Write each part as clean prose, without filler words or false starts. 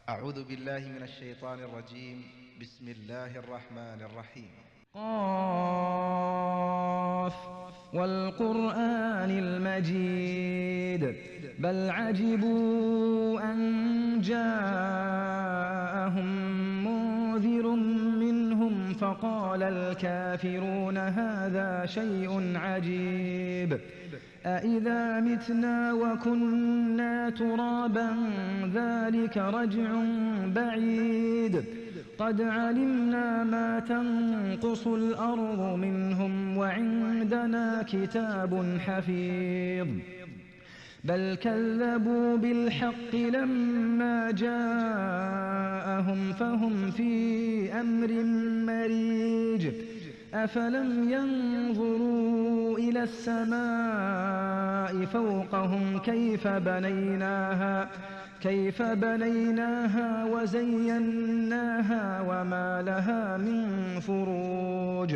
أعوذ بالله من الشيطان الرجيم. بسم الله الرحمن الرحيم. قاف والقرآن المجيد بل عجبوا أن جاءهم منذر منهم فقال الكافرون هذا شيء عجيب أإذا متنا وكنا ترابا ذلك رجع بعيد قد علمنا ما تنقص الأرض منهم وعندنا كتاب حفيظ بل كذبوا بالحق لما جاءهم فهم في أمر مريج أفلم ينظروا إلى السماء فوقهم كيف بنيناها وزيناها وما لها من فروج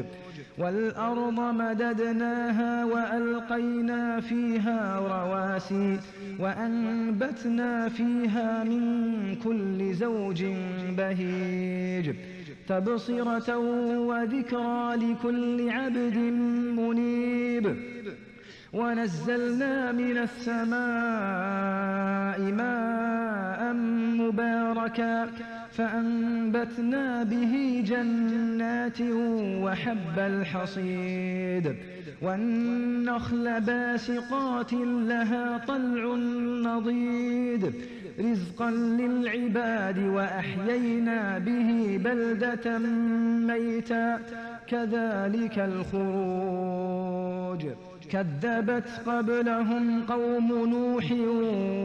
والأرض مددناها وألقينا فيها رواسي وأنبتنا فيها من كل زوج بهيج تبصرة وذكرى لكل عبد منيب ونزلنا من السماء ماء مباركا فأنبتنا به جنات وحب الحصيد والنخل باسقات لها طلع نضيد رزقا للعباد وأحيينا به بلدة ميتا كذلك الخروج كذبت قبلهم قوم نوح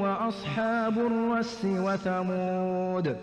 وأصحاب الرس وثمود